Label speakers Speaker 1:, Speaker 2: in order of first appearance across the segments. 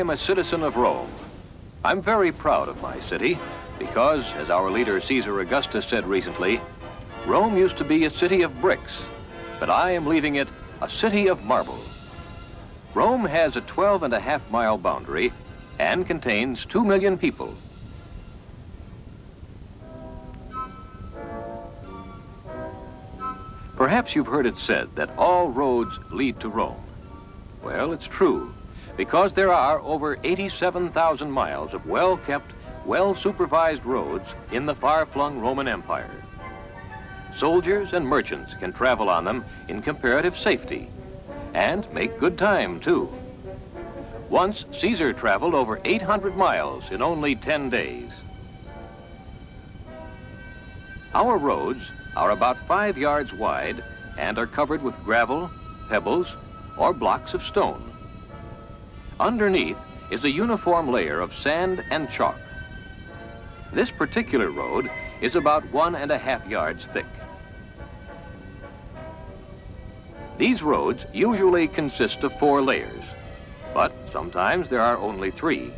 Speaker 1: am a citizen of Rome. I'm very proud of my city because, as our leader Caesar Augustus said recently, Rome used to be a city of bricks, but I am leaving it a city of marble. Rome has a 12.5-mile boundary and contains 2 million people. Perhaps you've heard it said that all roads lead to Rome. Well, it's true, because there are over 87,000 miles of well-kept, well-supervised roads in the far-flung Roman Empire. Soldiers and merchants can travel on them in comparative safety and make good time, too. Once, Caesar traveled over 800 miles in only 10 days. Our roads are about 5 yards wide and are covered with gravel, pebbles, or blocks of stone. Underneath is a uniform layer of sand and chalk. This particular road is about 1.5 yards thick. These roads usually consist of 4 layers, but sometimes there are only 3.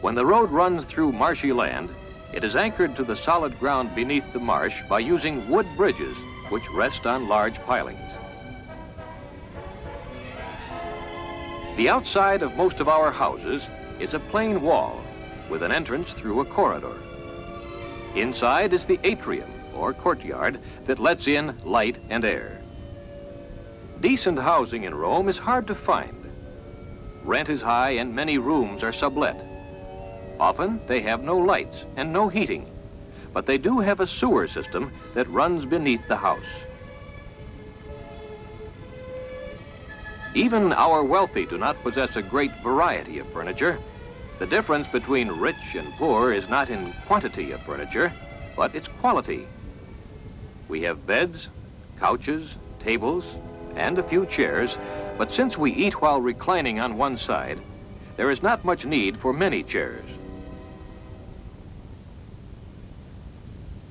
Speaker 1: When the road runs through marshy land, it is anchored to the solid ground beneath the marsh by using wood bridges which rest on large pilings. The outside of most of our houses is a plain wall with an entrance through a corridor. Inside is the atrium, or courtyard, that lets in light and air. Decent housing in Rome is hard to find. Rent is high and many rooms are sublet. Often they have no lights and no heating, but they do have a sewer system that runs beneath the house. Even our wealthy do not possess a great variety of furniture. The difference between rich and poor is not in quantity of furniture, but its quality. We have beds, couches, tables, and a few chairs, but since we eat while reclining on one side, there is not much need for many chairs.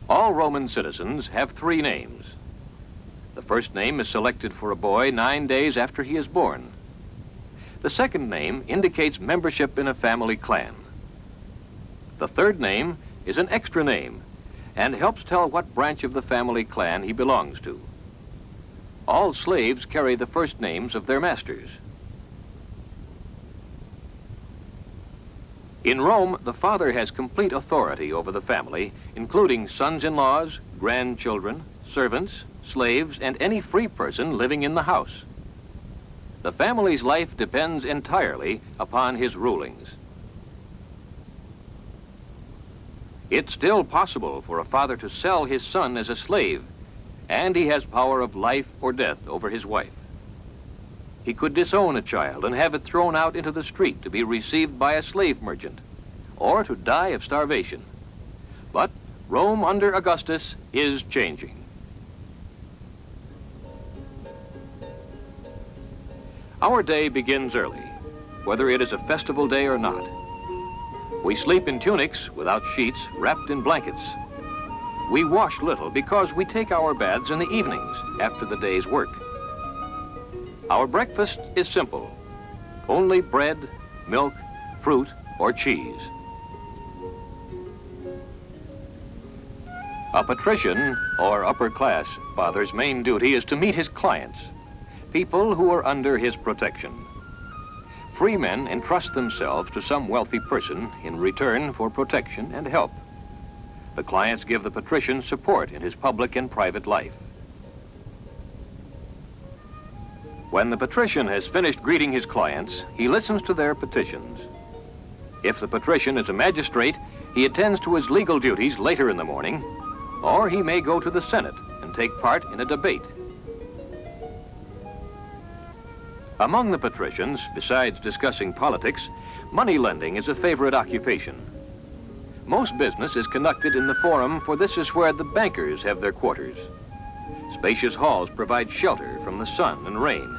Speaker 1: All Roman citizens have 3 names. The first name is selected for a boy 9 days after he is born. The second name indicates membership in a family clan. The third name is an extra name and helps tell what branch of the family clan he belongs to. All slaves carry the first names of their masters. In Rome, the father has complete authority over the family, including sons-in-laws, grandchildren, servants, slaves, and any free person living in the house. The family's life depends entirely upon his rulings. It's still possible for a father to sell his son as a slave, and he has power of life or death over his wife. He could disown a child and have it thrown out into the street to be received by a slave merchant, or to die of starvation. But Rome under Augustus is changing. Our day begins early, whether it is a festival day or not. We sleep in tunics without sheets, wrapped in blankets. We wash little because we take our baths in the evenings after the day's work. Our breakfast is simple, only bread, milk, fruit, or cheese. A patrician, or upper-class father's main duty is to meet his clients, people who are under his protection. Free men entrust themselves to some wealthy person in return for protection and help. The clients give the patrician support in his public and private life. When the patrician has finished greeting his clients, he listens to their petitions. If the patrician is a magistrate, he attends to his legal duties later in the morning, or he may go to the Senate and take part in a debate. Among the patricians, besides discussing politics, money lending is a favorite occupation. Most business is conducted in the forum, for this is where the bankers have their quarters. Spacious halls provide shelter from the sun and rain.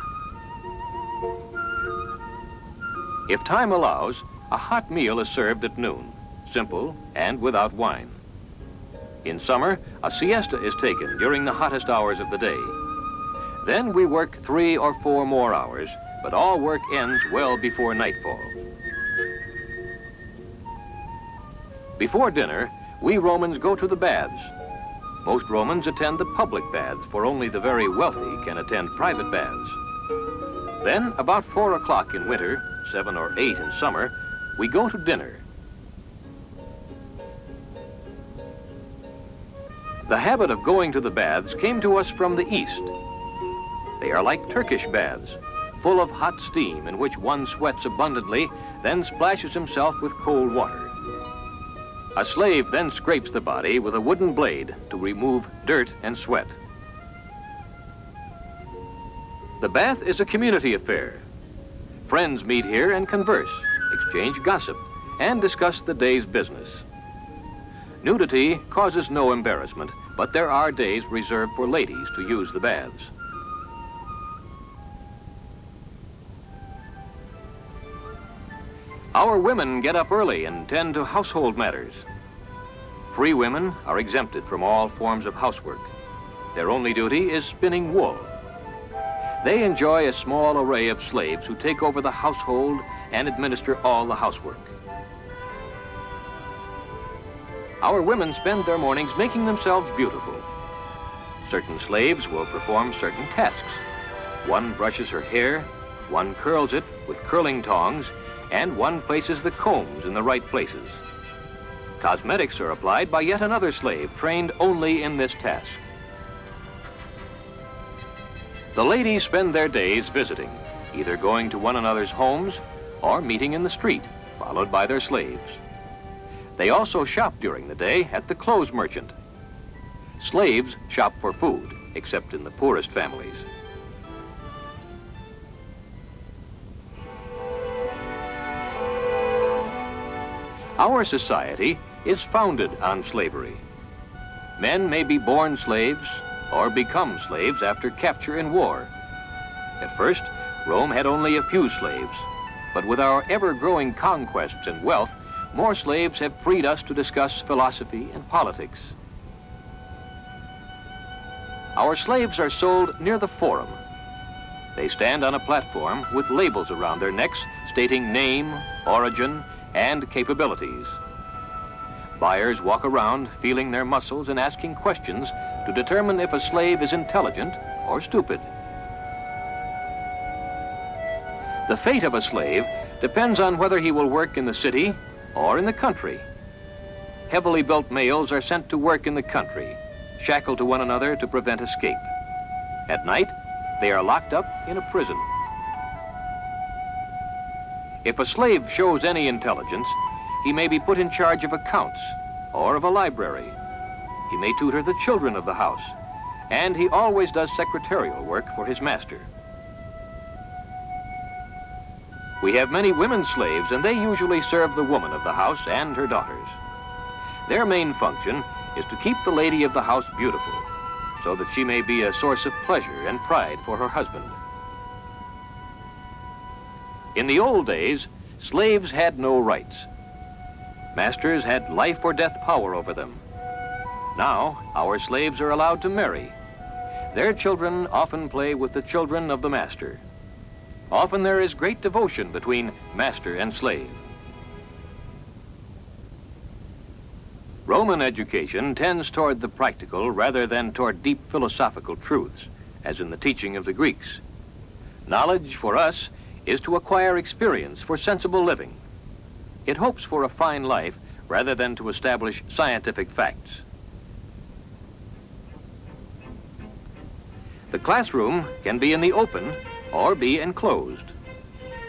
Speaker 1: If time allows, a hot meal is served at noon, simple and without wine. In summer, a siesta is taken during the hottest hours of the day. Then we work 3 or 4 more hours, but all work ends well before nightfall. Before dinner, we Romans go to the baths. Most Romans attend the public baths, for only the very wealthy can attend private baths. Then, about 4 o'clock in winter, 7 or 8 in summer, we go to dinner. The habit of going to the baths came to us from the East. They are like Turkish baths, full of hot steam in which one sweats abundantly, then splashes himself with cold water. A slave then scrapes the body with a wooden blade to remove dirt and sweat. The bath is a community affair. Friends meet here and converse, exchange gossip, and discuss the day's business. Nudity causes no embarrassment, but there are days reserved for ladies to use the baths. Our women get up early and tend to household matters. Free women are exempted from all forms of housework. Their only duty is spinning wool. They enjoy a small array of slaves who take over the household and administer all the housework. Our women spend their mornings making themselves beautiful. Certain slaves will perform certain tasks. One brushes her hair, one curls it with curling tongs, and one places the combs in the right places. Cosmetics are applied by yet another slave trained only in this task. The ladies spend their days visiting, either going to one another's homes or meeting in the street, followed by their slaves. They also shop during the day at the clothes merchant. Slaves shop for food, except in the poorest families. Our society is founded on slavery. Men may be born slaves or become slaves after capture in war. At first, Rome had only a few slaves, but with our ever-growing conquests and wealth, more slaves have freed us to discuss philosophy and politics. Our slaves are sold near the Forum. They stand on a platform with labels around their necks stating name, origin, and capabilities. Buyers walk around feeling their muscles and asking questions to determine if a slave is intelligent or stupid. The fate of a slave depends on whether he will work in the city or in the country. Heavily built males are sent to work in the country, shackled to one another to prevent escape. At night, they are locked up in a prison. If a slave shows any intelligence, he may be put in charge of accounts or of a library. He may tutor the children of the house, and he always does secretarial work for his master. We have many women slaves, and they usually serve the woman of the house and her daughters. Their main function is to keep the lady of the house beautiful, so that she may be a source of pleasure and pride for her husband. In the old days, slaves had no rights. Masters had life or death power over them. Now, our slaves are allowed to marry. Their children often play with the children of the master. Often there is great devotion between master and slave. Roman education tends toward the practical rather than toward deep philosophical truths, as in the teaching of the Greeks. Knowledge for us is to acquire experience for sensible living. It hopes for a fine life rather than to establish scientific facts. The classroom can be in the open or be enclosed.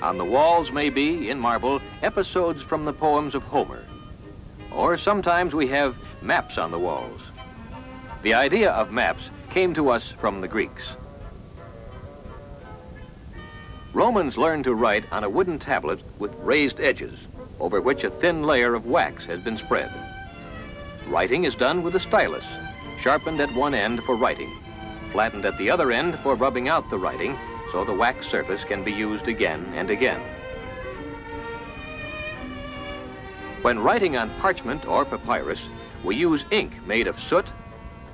Speaker 1: On the walls may be, in marble, episodes from the poems of Homer. Or sometimes we have maps on the walls. The idea of maps came to us from the Greeks. Romans learned to write on a wooden tablet with raised edges, over which a thin layer of wax has been spread. Writing is done with a stylus, sharpened at one end for writing, flattened at the other end for rubbing out the writing, so the wax surface can be used again and again. When writing on parchment or papyrus, we use ink made of soot,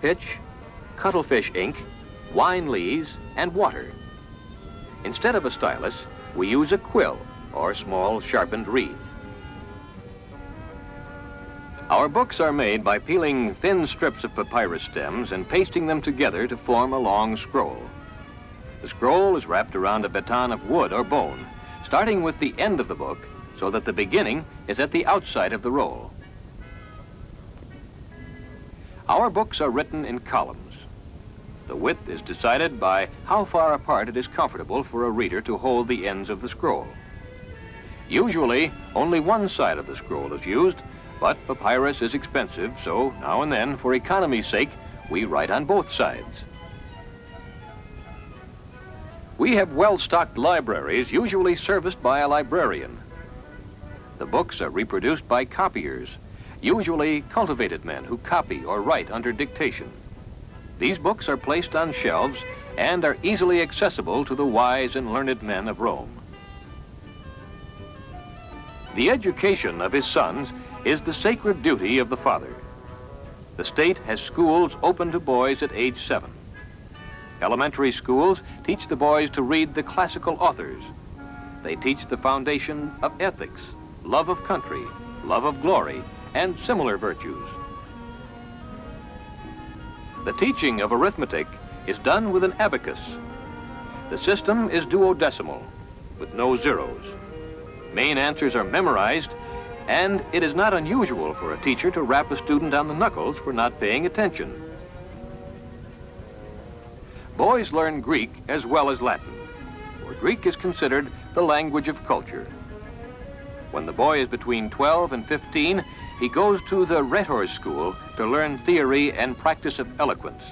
Speaker 1: pitch, cuttlefish ink, wine lees, and water. Instead of a stylus, we use a quill or small sharpened reed. Our books are made by peeling thin strips of papyrus stems and pasting them together to form a long scroll. The scroll is wrapped around a baton of wood or bone, starting with the end of the book so that the beginning is at the outside of the roll. Our books are written in columns. The width is decided by how far apart it is comfortable for a reader to hold the ends of the scroll. Usually, only one side of the scroll is used, but papyrus is expensive, so now and then, for economy's sake, we write on both sides. We have well-stocked libraries, usually serviced by a librarian. The books are reproduced by copiers, usually cultivated men who copy or write under dictation. These books are placed on shelves and are easily accessible to the wise and learned men of Rome. The education of his sons is the sacred duty of the father. The state has schools open to boys at age 7. Elementary schools teach the boys to read the classical authors. They teach the foundation of ethics, love of country, love of glory, and similar virtues. The teaching of arithmetic is done with an abacus. The system is duodecimal, with no zeros. Main answers are memorized, and it is not unusual for a teacher to rap a student on the knuckles for not paying attention. Boys learn Greek as well as Latin, for Greek is considered the language of culture. When the boy is between 12 and 15, he goes to the rhetor school to learn theory and practice of eloquence.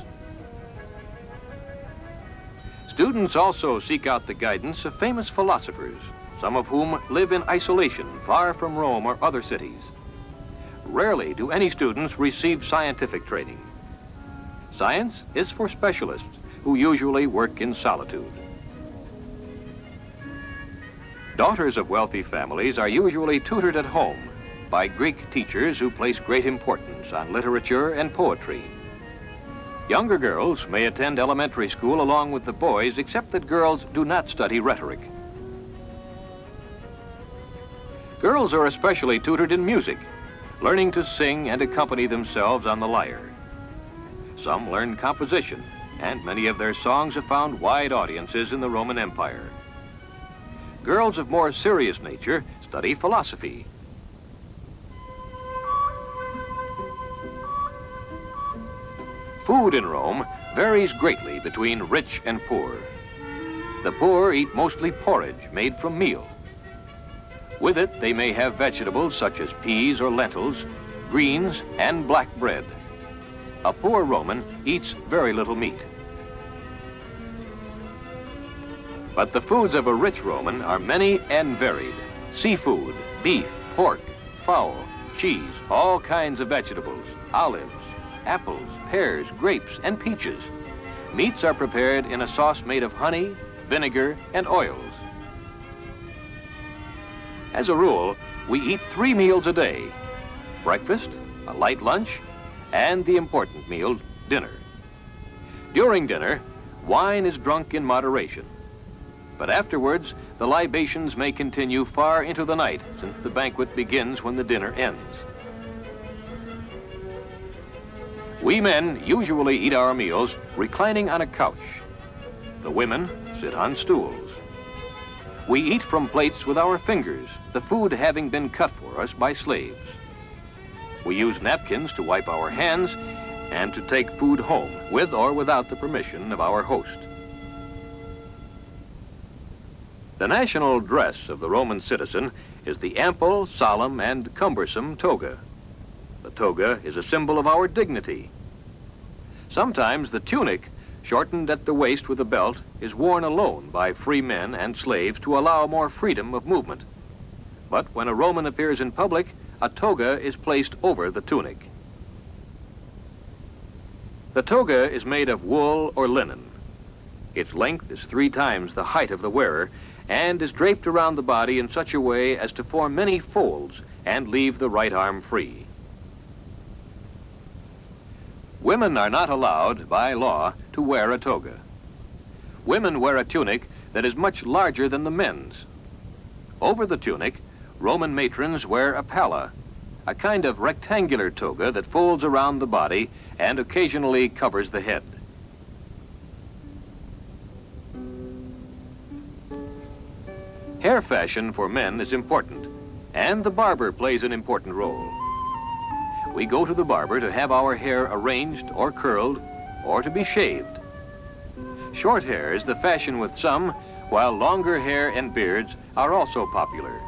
Speaker 1: Students also seek out the guidance of famous philosophers, some of whom live in isolation far from Rome or other cities. Rarely do any students receive scientific training. Science is for specialists who usually work in solitude. Daughters of wealthy families are usually tutored at home by Greek teachers who place great importance on literature and poetry. Younger girls may attend elementary school along with the boys, except that girls do not study rhetoric. Girls are especially tutored in music, learning to sing and accompany themselves on the lyre. Some learn composition, and many of their songs have found wide audiences in the Roman Empire. Girls of more serious nature study philosophy. Food in Rome varies greatly between rich and poor. The poor eat mostly porridge made from meal. With it, they may have vegetables such as peas or lentils, greens, and black bread. A poor Roman eats very little meat. But the foods of a rich Roman are many and varied. Seafood, beef, pork, fowl, cheese, all kinds of vegetables, olives, apples, pears, grapes, and peaches. Meats are prepared in a sauce made of honey, vinegar, and oils. As a rule, we eat 3 meals a day: breakfast, a light lunch, and the important meal, dinner. During dinner, wine is drunk in moderation. But afterwards, the libations may continue far into the night, since the banquet begins when the dinner ends. We men usually eat our meals reclining on a couch. The women sit on stools. We eat from plates with our fingers, the food having been cut for us by slaves. We use napkins to wipe our hands and to take food home, with or without the permission of our host. The national dress of the Roman citizen is the ample, solemn, and cumbersome toga. The toga is a symbol of our dignity. Sometimes the tunic, shortened at the waist with a belt, is worn alone by free men and slaves to allow more freedom of movement. But when a Roman appears in public, a toga is placed over the tunic. The toga is made of wool or linen. Its length is 3 times the height of the wearer and is draped around the body in such a way as to form many folds and leave the right arm free. Women are not allowed, by law, to wear a toga. Women wear a tunic that is much larger than the men's. Over the tunic, Roman matrons wear a palla, a kind of rectangular toga that folds around the body and occasionally covers the head. Hair fashion for men is important, and the barber plays an important role. We go to the barber to have our hair arranged or curled, or to be shaved. Short hair is the fashion with some, while longer hair and beards are also popular.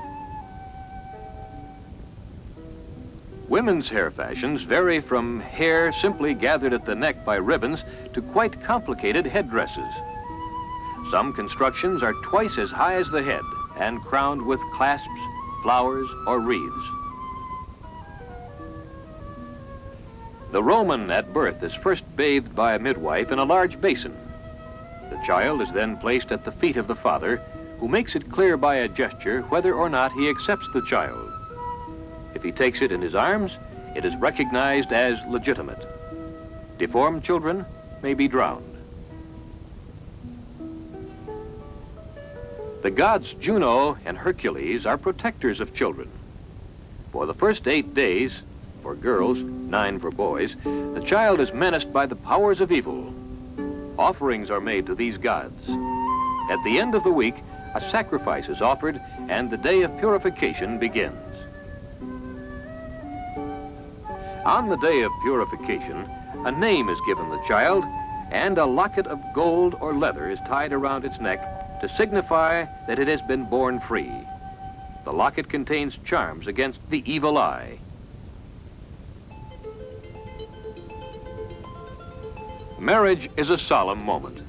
Speaker 1: Women's hair fashions vary from hair simply gathered at the neck by ribbons to quite complicated headdresses. Some constructions are twice as high as the head and crowned with clasps, flowers, or wreaths. The Roman at birth is first bathed by a midwife in a large basin. The child is then placed at the feet of the father, who makes it clear by a gesture whether or not he accepts the child. If he takes it in his arms, it is recognized as legitimate. Deformed children may be drowned. The gods Juno and Hercules are protectors of children. For the first 8 days, for girls, 9 for boys, the child is menaced by the powers of evil. Offerings are made to these gods. At the end of the week, a sacrifice is offered and the day of purification begins. On the day of purification, a name is given the child and a locket of gold or leather is tied around its neck to signify that it has been born free. The locket contains charms against the evil eye. Marriage is a solemn moment.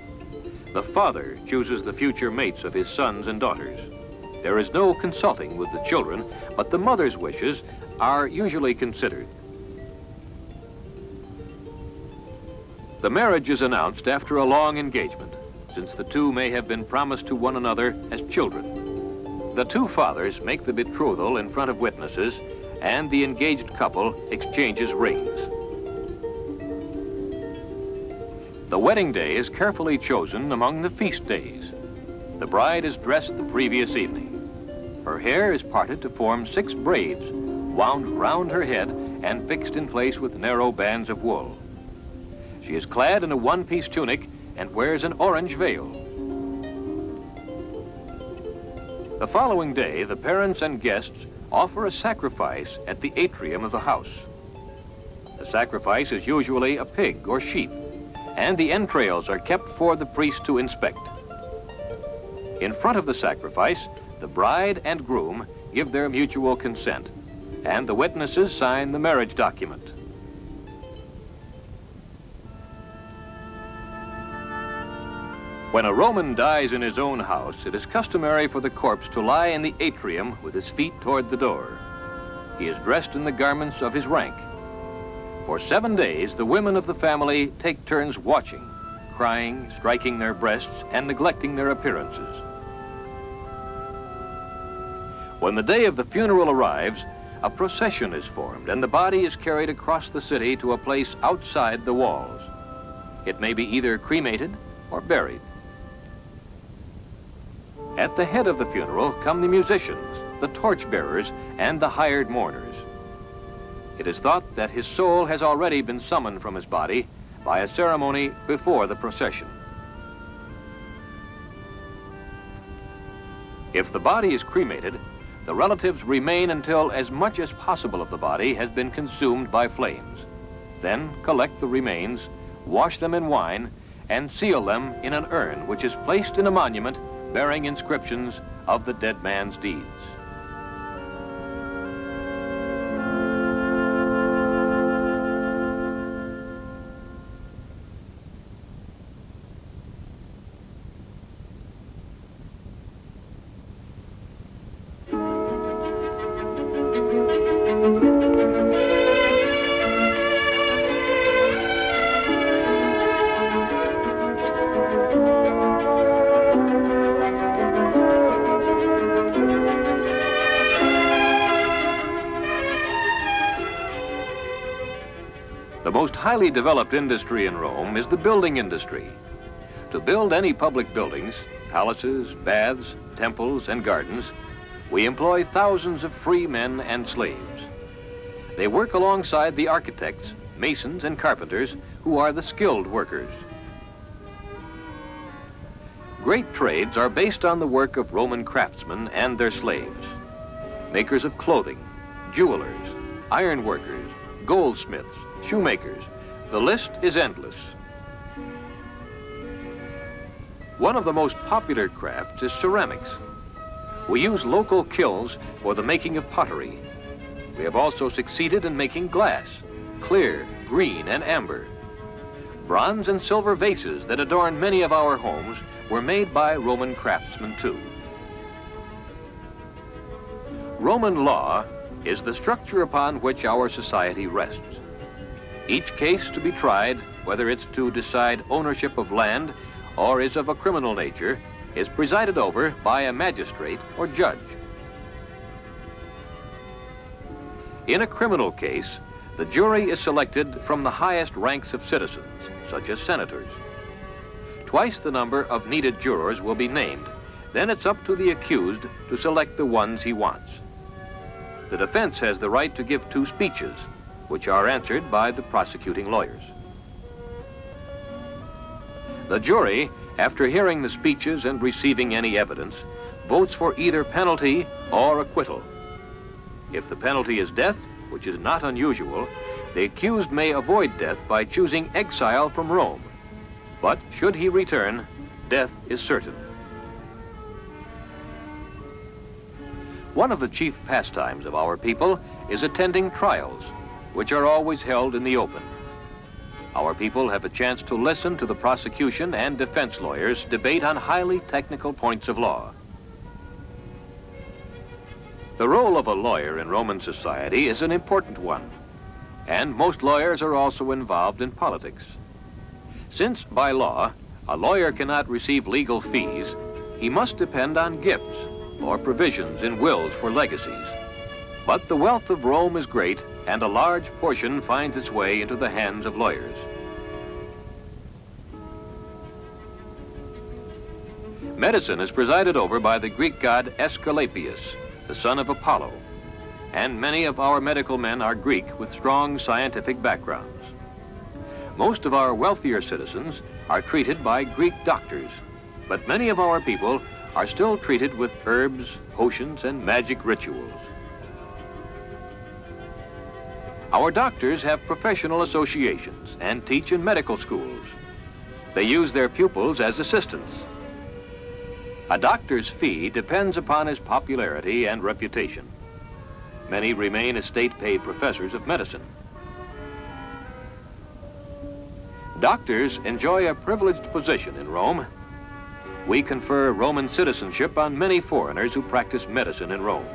Speaker 1: The father chooses the future mates of his sons and daughters. There is no consulting with the children, but the mother's wishes are usually considered. The marriage is announced after a long engagement, since the two may have been promised to one another as children. The two fathers make the betrothal in front of witnesses, and the engaged couple exchanges rings. The wedding day is carefully chosen among the feast days. The bride is dressed the previous evening. Her hair is parted to form 6 braids, wound round her head and fixed in place with narrow bands of wool. She is clad in a one-piece tunic and wears an orange veil. The following day, the parents and guests offer a sacrifice at the atrium of the house. The sacrifice is usually a pig or sheep, and the entrails are kept for the priest to inspect. In front of the sacrifice, the bride and groom give their mutual consent, and the witnesses sign the marriage document. When a Roman dies in his own house, it is customary for the corpse to lie in the atrium with his feet toward the door. He is dressed in the garments of his rank. For 7 days, the women of the family take turns watching, crying, striking their breasts, and neglecting their appearances. When the day of the funeral arrives, a procession is formed, and the body is carried across the city to a place outside the walls. It may be either cremated or buried. At the head of the funeral come the musicians, the torchbearers, and the hired mourners. It is thought that his soul has already been summoned from his body by a ceremony before the procession. If the body is cremated, the relatives remain until as much as possible of the body has been consumed by flames. Then collect the remains, wash them in wine, and seal them in an urn, which is placed in a monument bearing inscriptions of the dead man's deeds. The most highly developed industry in Rome is the building industry. To build any public buildings, palaces, baths, temples, and gardens, we employ thousands of free men and slaves. They work alongside the architects, masons, and carpenters, who are the skilled workers. Great trades are based on the work of Roman craftsmen and their slaves. Makers of clothing, jewelers, iron workers, goldsmiths, shoemakers. The list is endless. One of the most popular crafts is ceramics. We use local kilns for the making of pottery. We have also succeeded in making glass, clear, green, and amber. Bronze and silver vases that adorn many of our homes were made by Roman craftsmen too. Roman law is the structure upon which our society rests. Each case to be tried, whether it's to decide ownership of land or is of a criminal nature, is presided over by a magistrate or judge. In a criminal case, the jury is selected from the highest ranks of citizens, such as senators. Twice the number of needed jurors will be named. Then it's up to the accused to select the ones he wants. The defense has the right to give 2 speeches, which are answered by the prosecuting lawyers. The jury, after hearing the speeches and receiving any evidence, votes for either penalty or acquittal. If the penalty is death, which is not unusual, the accused may avoid death by choosing exile from Rome. But should he return, death is certain. One of the chief pastimes of our people is attending trials, which are always held in the open. Our people have a chance to listen to the prosecution and defense lawyers debate on highly technical points of law. The role of a lawyer in Roman society is an important one, and most lawyers are also involved in politics. Since, by law, a lawyer cannot receive legal fees, he must depend on gifts or provisions in wills for legacies. But the wealth of Rome is great, and a large portion finds its way into the hands of lawyers. Medicine is presided over by the Greek god Aesculapius, the son of Apollo, and many of our medical men are Greek with strong scientific backgrounds. Most of our wealthier citizens are treated by Greek doctors, but many of our people are still treated with herbs, potions, and magic rituals. Our doctors have professional associations and teach in medical schools. They use their pupils as assistants. A doctor's fee depends upon his popularity and reputation. Many remain as state-paid professors of medicine. Doctors enjoy a privileged position in Rome. We confer Roman citizenship on many foreigners who practice medicine in Rome.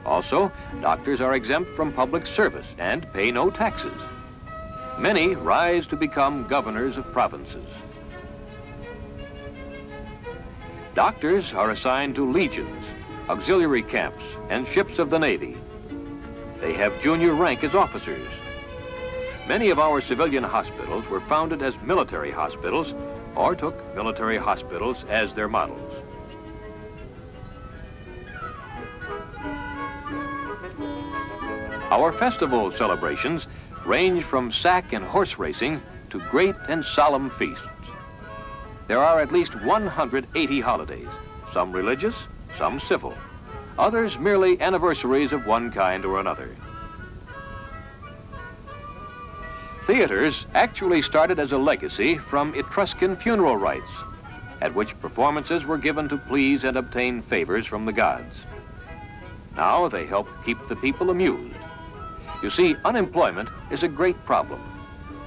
Speaker 1: Also, doctors are exempt from public service and pay no taxes. Many rise to become governors of provinces. Doctors are assigned to legions, auxiliary camps, and ships of the Navy. They have junior rank as officers. Many of our civilian hospitals were founded as military hospitals or took military hospitals as their models. Our festival celebrations range from sack and horse racing to great and solemn feasts. There are at least 180 holidays, some religious, some civil, others merely anniversaries of one kind or another. Theaters actually started as a legacy from Etruscan funeral rites, at which performances were given to please and obtain favors from the gods. Now they help keep the people amused. You see, unemployment is a great problem.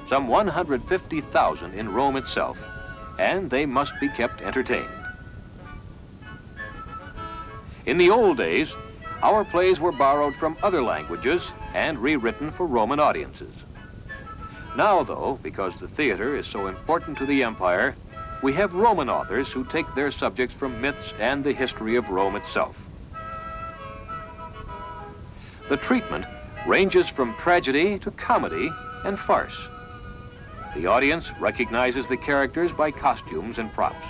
Speaker 1: Some 150,000 in Rome itself, and they must be kept entertained. In the old days, our plays were borrowed from other languages and rewritten for Roman audiences. Now, though, because the theater is so important to the empire, we have Roman authors who take their subjects from myths and the history of Rome itself. The treatment ranges from tragedy to comedy and farce. The audience recognizes the characters by costumes and props.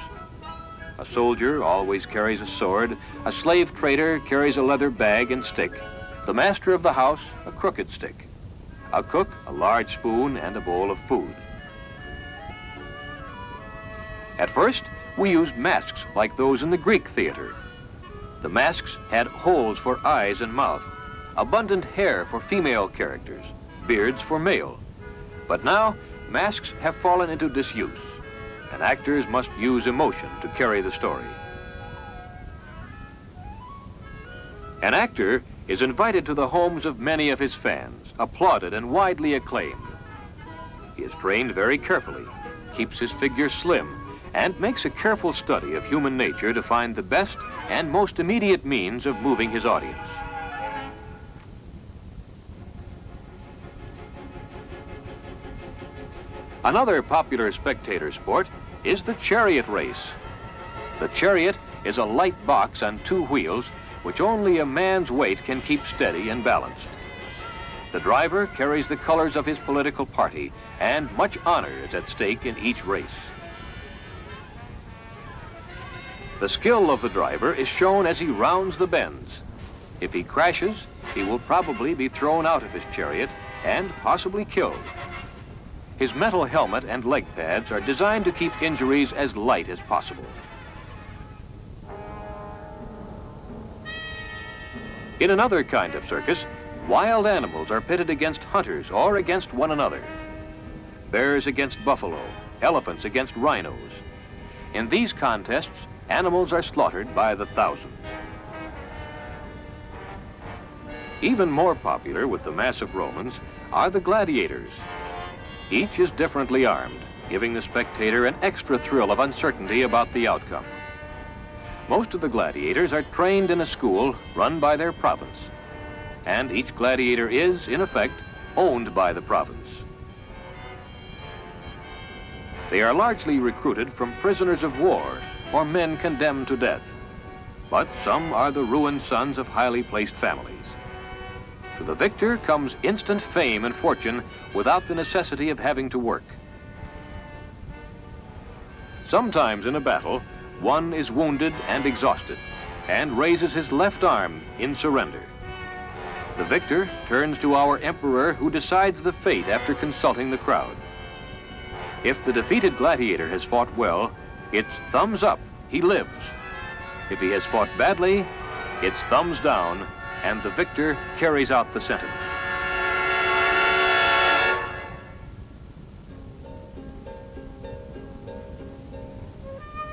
Speaker 1: A soldier always carries a sword, a slave trader carries a leather bag and stick, The master of the house, a crooked stick. A cook, a large spoon and a bowl of food. At first, we used masks like those in the Greek theater. The masks had holes for eyes and mouth, abundant hair for female characters, beards for male. But now, masks have fallen into disuse, and actors must use emotion to carry the story. An actor is invited to the homes of many of his fans, applauded and widely acclaimed. He is trained very carefully, keeps his figure slim, and makes a careful study of human nature to find the best and most immediate means of moving his audience. Another popular spectator sport is the chariot race. The chariot is a light box on two wheels which only a man's weight can keep steady and balanced. The driver carries the colors of his political party, and much honor is at stake in each race. The skill of the driver is shown as he rounds the bends. If he crashes, he will probably be thrown out of his chariot and possibly killed. His metal helmet and leg pads are designed to keep injuries as light as possible. In another kind of circus, wild animals are pitted against hunters or against one another. Bears against buffalo, elephants against rhinos. In these contests, animals are slaughtered by the thousands. Even more popular with the mass of Romans are the gladiators. Each is differently armed, giving the spectator an extra thrill of uncertainty about the outcome. Most of the gladiators are trained in a school run by their province, and each gladiator is, in effect, owned by the province. They are largely recruited from prisoners of war or men condemned to death, but some are the ruined sons of highly placed families. To the victor comes instant fame and fortune without the necessity of having to work. Sometimes in a battle, one is wounded and exhausted and raises his left arm in surrender. The victor turns to our emperor, who decides the fate after consulting the crowd. If the defeated gladiator has fought well, it's thumbs up, he lives. If he has fought badly, it's thumbs down, and the victor carries out the sentence.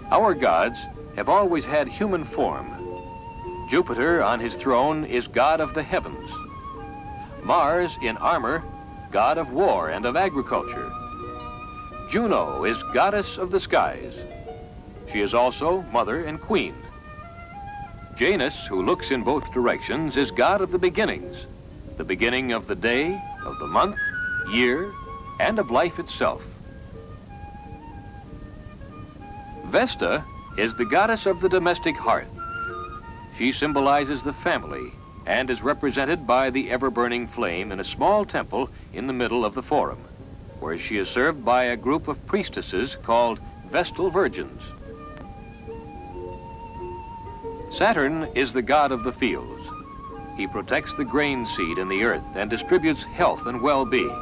Speaker 1: Our gods have always had human form. Jupiter on his throne is god of the heavens. Mars in armor, god of war and of agriculture. Juno is goddess of the skies. She is also mother and queen. Janus, who looks in both directions, is god of the beginnings, the beginning of the day, of the month, year, and of life itself. Vesta is the goddess of the domestic hearth. She symbolizes the family and is represented by the ever-burning flame in a small temple in the middle of the forum, where she is served by a group of priestesses called Vestal Virgins. Saturn is the god of the fields. He protects the grain seed in the earth and distributes health and well-being.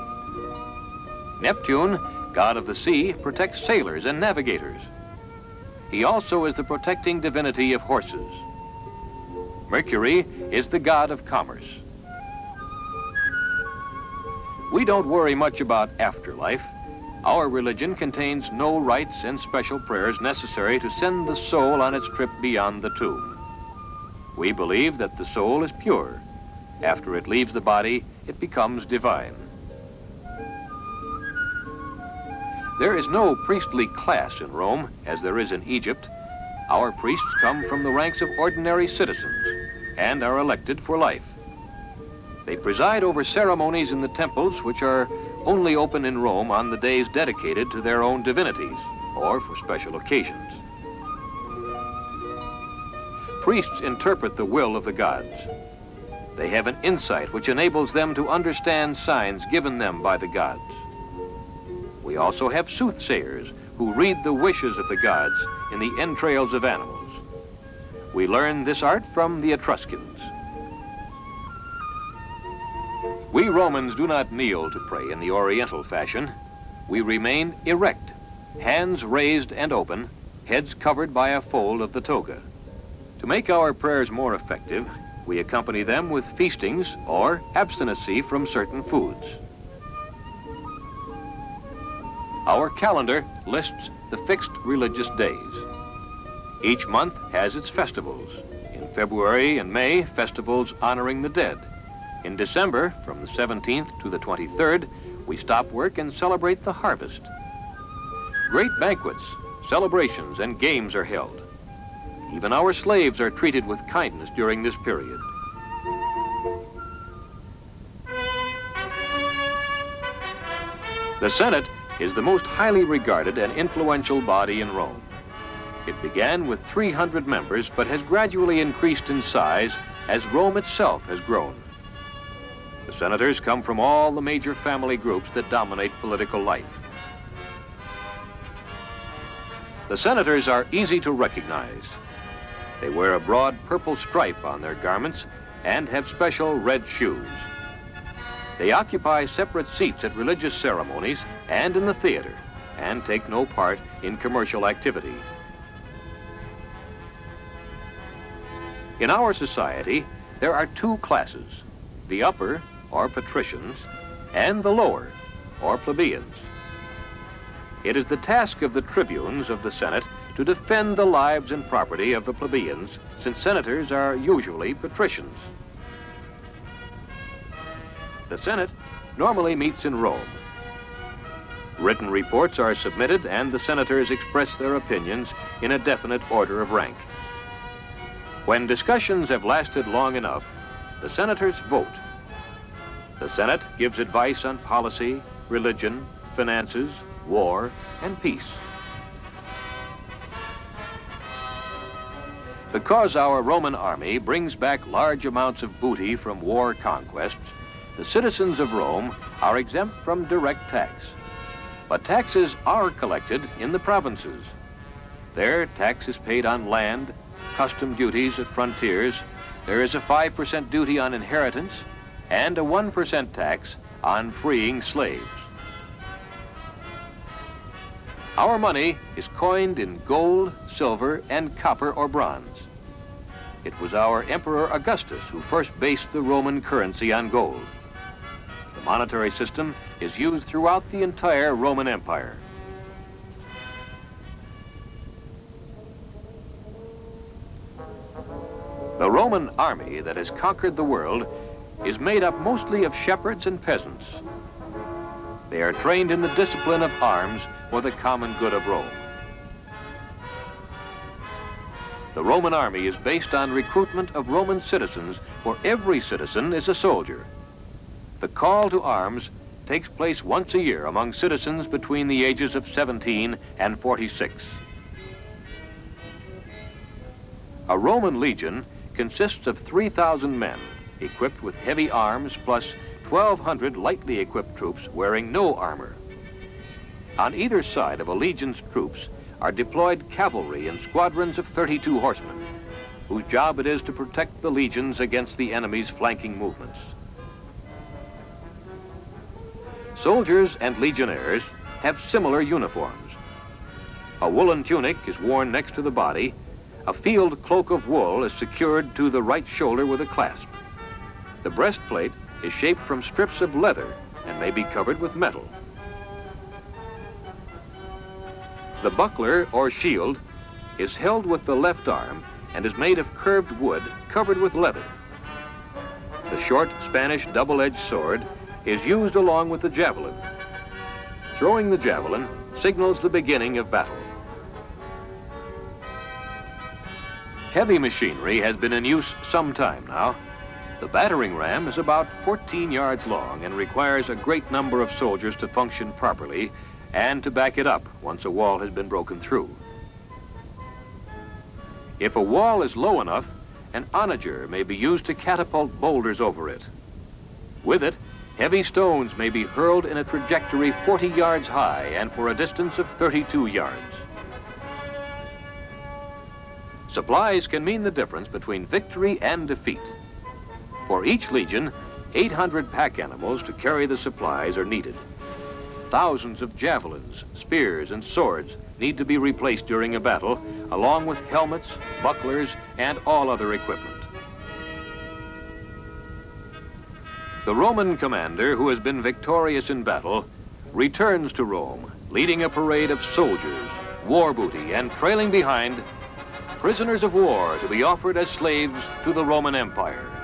Speaker 1: Neptune, god of the sea, protects sailors and navigators. He also is the protecting divinity of horses. Mercury is the god of commerce. We don't worry much about afterlife. Our religion contains no rites and special prayers necessary to send the soul on its trip beyond the tomb. We believe that the soul is pure. After it leaves the body, it becomes divine. There is no priestly class in Rome, as there is in Egypt. Our priests come from the ranks of ordinary citizens and are elected for life. They preside over ceremonies in the temples, which are only open in Rome on the days dedicated to their own divinities or for special occasions. Priests interpret the will of the gods. They have an insight which enables them to understand signs given them by the gods. We also have soothsayers who read the wishes of the gods in the entrails of animals. We learn this art from the Etruscans. We Romans do not kneel to pray in the Oriental fashion. We remain erect, hands raised and open, heads covered by a fold of the toga. To make our prayers more effective, we accompany them with feastings or abstinency from certain foods. Our calendar lists the fixed religious days. Each month has its festivals. In February and May, festivals honoring the dead. In December, from the 17th to the 23rd, we stop work and celebrate the harvest. Great banquets, celebrations, and games are held. Even our slaves are treated with kindness during this period. The Senate is the most highly regarded and influential body in Rome. It began with 300 members, but has gradually increased in size as Rome itself has grown. The senators come from all the major family groups that dominate political life. The senators are easy to recognize. They wear a broad purple stripe on their garments and have special red shoes. They occupy separate seats at religious ceremonies and in the theater, and take no part in commercial activity. In our society, there are two classes, the upper, or patricians, and the lower, or plebeians. It is the task of the tribunes of the Senate to defend the lives and property of the plebeians, since senators are usually patricians. The Senate normally meets in Rome. Written reports are submitted and the senators express their opinions in a definite order of rank. When discussions have lasted long enough, the senators vote. The Senate gives advice on policy, religion, finances, war, and peace. Because our Roman army brings back large amounts of booty from war conquests, the citizens of Rome are exempt from direct tax. But taxes are collected in the provinces. There, tax is paid on land, custom duties at frontiers. There is a 5% duty on inheritance and a 1% tax on freeing slaves. Our money is coined in gold, silver, and copper or bronze. It was our Emperor Augustus who first based the Roman currency on gold. The monetary system is used throughout the entire Roman Empire. The Roman army that has conquered the world is made up mostly of shepherds and peasants. They are trained in the discipline of arms for the common good of Rome. The Roman army is based on recruitment of Roman citizens, for every citizen is a soldier. The call to arms takes place once a year among citizens between the ages of 17 and 46. A Roman legion consists of 3,000 men equipped with heavy arms plus 1,200 lightly equipped troops wearing no armor. On either side of a legion's troops are deployed cavalry in squadrons of 32 horsemen, whose job it is to protect the legions against the enemy's flanking movements. Soldiers and legionnaires have similar uniforms. A woolen tunic is worn next to the body. A field cloak of wool is secured to the right shoulder with a clasp. The breastplate is shaped from strips of leather and may be covered with metal. The buckler or shield is held with the left arm and is made of curved wood covered with leather. The short Spanish double-edged sword is used along with the javelin. Throwing the javelin signals the beginning of battle. Heavy machinery has been in use some time now. The battering ram is about 14 yards long and requires a great number of soldiers to function properly and to back it up once a wall has been broken through. If a wall is low enough, an onager may be used to catapult boulders over it. With it, heavy stones may be hurled in a trajectory 40 yards high and for a distance of 32 yards. Supplies can mean the difference between victory and defeat. For each legion, 800 pack animals to carry the supplies are needed. Thousands of javelins, spears, and swords need to be replaced during a battle, along with helmets, bucklers, and all other equipment. The Roman commander who has been victorious in battle returns to Rome, leading a parade of soldiers, war booty, and trailing behind prisoners of war to be offered as slaves to the Roman Empire.